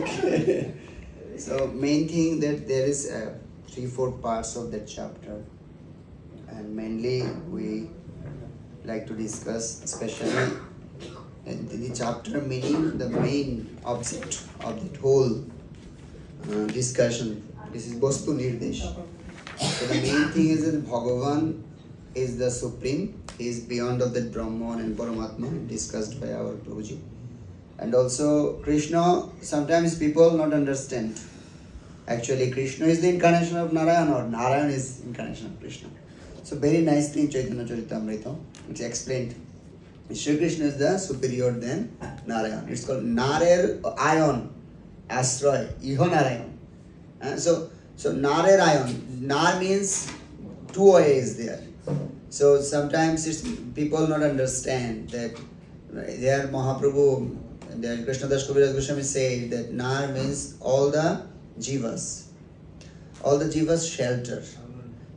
Okay. So main thing that there is 3-4 parts of that chapter, and mainly we like to discuss especially the chapter meaning the main object of that whole discussion. This is Bostu Nirdesh. So the main thing is that Bhagavan is the supreme. He is beyond of that Brahman and Paramatma discussed by our Prabhuji. And also Krishna, sometimes people not understand. Actually Krishna is the incarnation of Narayan or Narayan is incarnation of Krishna. So very nicely in Chaitanya Charitamrita it's explained. Shri Krishna is the superior than Narayan. It's called Narer Ayon, Astroy, Iho Narayan. So Narer Ayon, Nar means two ways there. So sometimes it's, people not understand that there Mahaprabhu, there Krishna Das Kaviraj Goswami say that Nar means all the jivas shelter.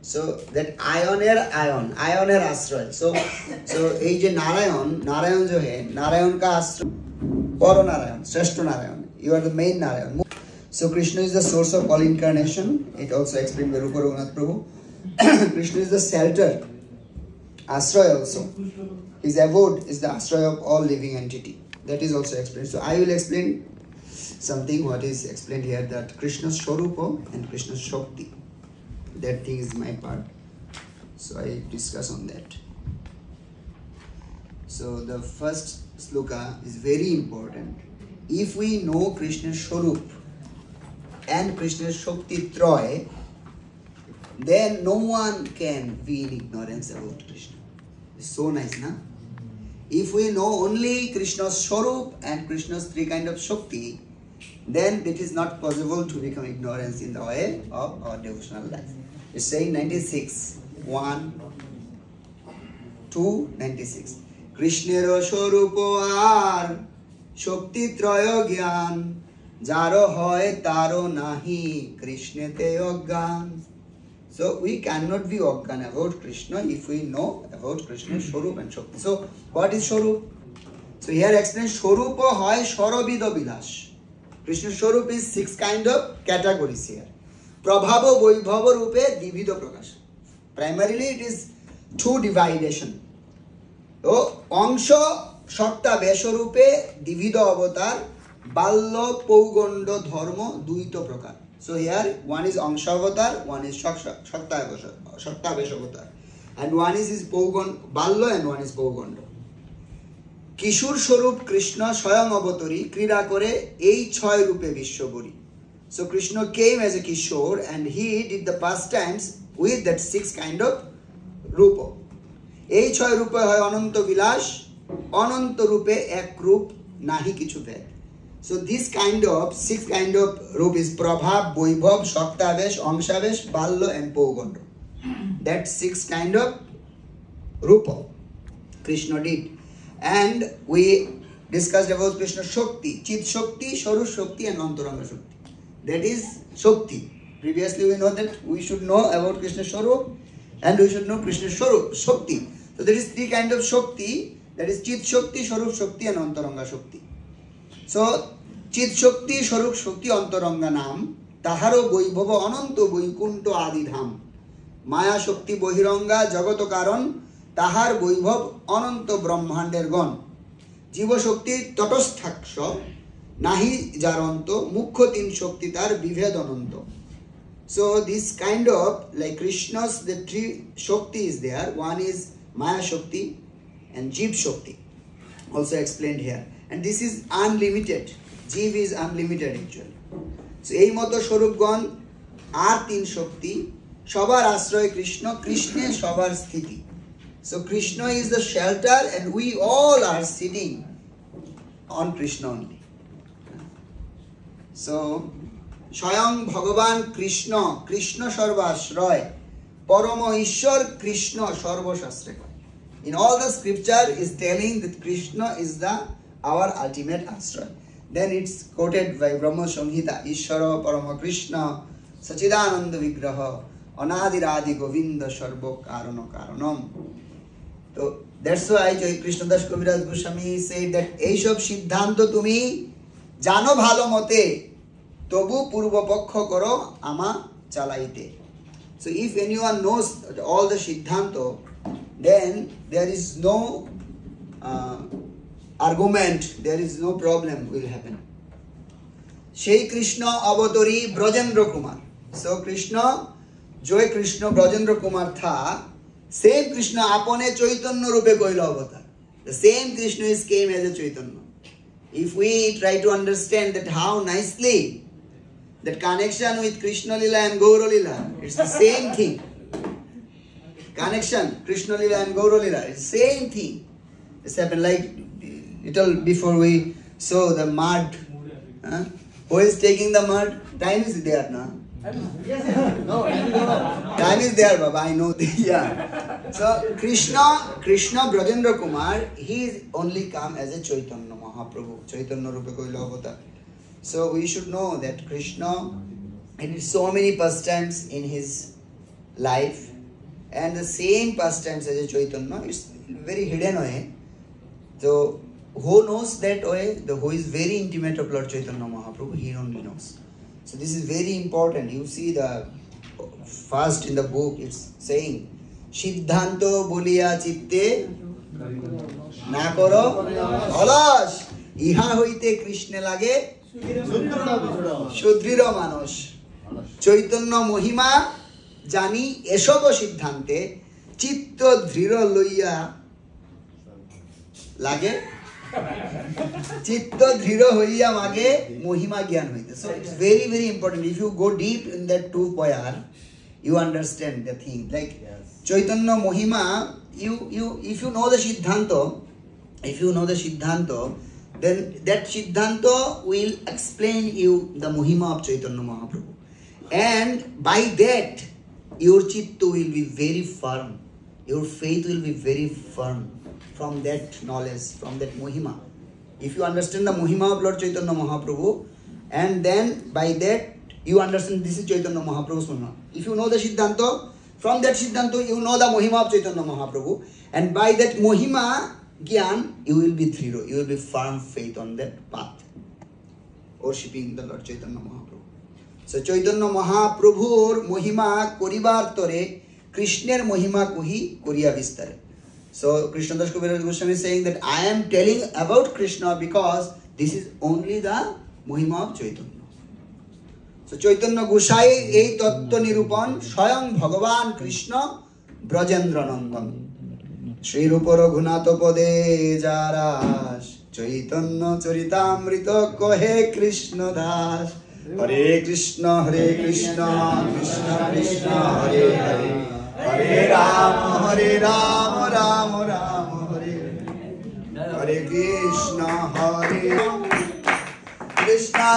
So that ayon asray. So ये जो नारायण जो है, नारायण का आश्रय, परो नारायण, श्रेष्ठ Narayan. You are the main Narayan. So Krishna is the source of all incarnation. It also explained by Rupa Raghunath Prabhu. Krishna is the shelter, asray also. His abode is the asray of all living entity. That is also explained. So I will explain something what is explained here, that Krishna's Swarupa and Krishna's Shakti. That thing is my part. So I discuss on that. So the first sloka is very important. If we know Krishna's Swarup and Krishna's Shakti Troy, then no one can be in ignorance about Krishna. It's so nice, na? If we know only Krishna's Swarup and Krishna's three kind of Shakti, then it is not possible to become ignorance in the way of our devotional life. It's saying 96, 1, 2, 96. Krishnero Swarupo ar Shakti Troyo Gyan Jaro hoy taro nahi Krishnete Oggan. So we cannot be Oggan about Krishna if we know about Krishna's Swarup and Shakti. So what is Swarup? So here explains Swarupa hoy Sharabido Bilash. Krishna's Swarup is 6 kind of categories here. Prabhava Vaibhava Rupe Divido Prakash. Primarily it is 2 dividation. So Angsha Shakta Vesha Rupe Divido Avatar Ballo Paugondo Dharma Duito Prakar. So here one is Angsha Avatar, one is Shakta Vesha Avatar. And one is his Ballo and one is Paugondo. Kishur Swarup Krishna Swayam Avatari Krida Kore ei 6 Rupe Vishwaburi. So Krishna came as a Kishore and he did the pastimes with that 6 kind of Rupa. Ei 6 Rupa hai Ananta Vilash, Ananta Rupe ek Rup nahi kichu bhed. So this kind of 6 kind of Rup is Prabhav, Vaibhav, Shaktavesh, Angshavesh, Ballo and Paugondo. That 6 kind of Rupa Krishna did. And we discussed about Krishna Shakti, Chit Shakti, Swarup Shakti and Antaranga Shakti. That is Shakti. Previously we know that we should know about Krishna Swarup and we should know Krishna Swarup, Shakti. So there is 3 kind of Shakti, that is Chit Shakti, Swarup Shakti and Antaranga Shakti. So Chit Shakti, Swarup Shakti, Antaranga Nam, Taharo Vaibhava Ananta Vaikunta Adidham, Maya Shakti Bohiranga Jagato Karan, Tahar Vaibhav Ananta Brahmander Gon, Jiva Shakti Tatasthaksha, Nahi Jaranto, Mukho Tin Shakti Tar Vived Ananto. So this kind of, like Krishna's, the 3 Shakti is there. One is Maya Shakti and Jiv Shakti. Also explained here. And this is unlimited. Jiv is unlimited actually. So ei moto Swarupgan are 3 Shakti. Shabar Asray Krishna, Krishna Shabar Sthiti. So Krishna is the shelter and we all are sitting on Krishna only. So Swayam Bhagavan Krishna, Krishna Sarvashray, Parama Ishwar Krishna Sarvashasray. In all the scripture is telling that Krishna is our ultimate ashray. Then it's quoted by Brahma Samhita, Ishwara Parama Krishna, Sachidananda Vigraha, Anadiradi Govinda Sarva Karana Karanam. So that's why Krishna Das Kaviraj Goswami said that Eishab Siddhanta Tumi জানো ভালো মতে তবু পূর্বপক্ষ করো আমা চালাইতে. So if anyone knows all the Siddhanta, then there is no argument, there is no problem will happen. Shei Krishna avatari Brajendra Kumar. So Krishna, jo Krishna Brajendra Kumar tha, same Krishna apane Chaitanya rupe koilo avatar. The same Krishna is came as a Chaitanya. If we try to understand that how nicely that connection with Krishna Lila and Gaura Lila, it's the same thing. Connection, Krishna Lila and Gaura Lila, it's the same thing. It's happened like little before we saw the mud. Who is taking the mud? Time is there now. Time is there, Baba. I know. Yeah. So Krishna Brajendra Kumar, he is only come as a Chaitanya Mahaprabhu. Chaitanya Rupa Koila Avatar. So we should know that Krishna had so many pastimes in his life, and the same pastimes as a Chaitanya. It's very hidden way. So who knows that way? The who is very intimate of Lord Chaitanya Mahaprabhu, he only knows. So this is very important. You see the first in the book, it's saying Siddhanto Buliya Chitte Nakoro Alash Iha hoite Krishna lage Shudrira Manush Chaitanya Mohima Jani Eshogo Siddhante Chitta Dhrira Loiya Lage Chitta Dhrira Hoiya Mage Mohima Gyan Hoite. So it's very, very important. If you go deep in that two poyar, you understand the thing. Like Chaitanya Mohima, if you know the Siddhanta, then that Siddhanta will explain you the Mohima of Chaitanya Mahaprabhu. And by that, your Chitta will be very firm. Your faith will be very firm from that knowledge, from that Mohima. If you understand the Mohima of Lord Chaitanya Mahaprabhu, and then by that, you understand this is Chaitanya Mahaprabhu's Mohima. If you know the Siddhanta, from that Siddhanta, you know the Mohima of Chaitanya Mahaprabhu, and by that Mohima Gyan, you will be Dhrira, you will be firm faith on that path, worshipping the Lord Chaitanya Mahaprabhu. So Chaitanya Mahaprabhur Mohima Koribar Tore, Krishner Mohima Kuhi Koriya Vistare. So Krishnadas Kaviraj Goswami is saying that I am telling about Krishna because this is only the Mohima of Chaitanya. So Chaitanya Gosai ei tattva nirupan Swayam Bhagavan Krishna Brajendra Nandan Shri Rupa Raghunath Pade Jaras Chaitanya Charitamrita Kohe Krishna Das Hare Krishna Krishna Krishna Hare Hare Hare Rama Rama Hare Hare Krishna Krishna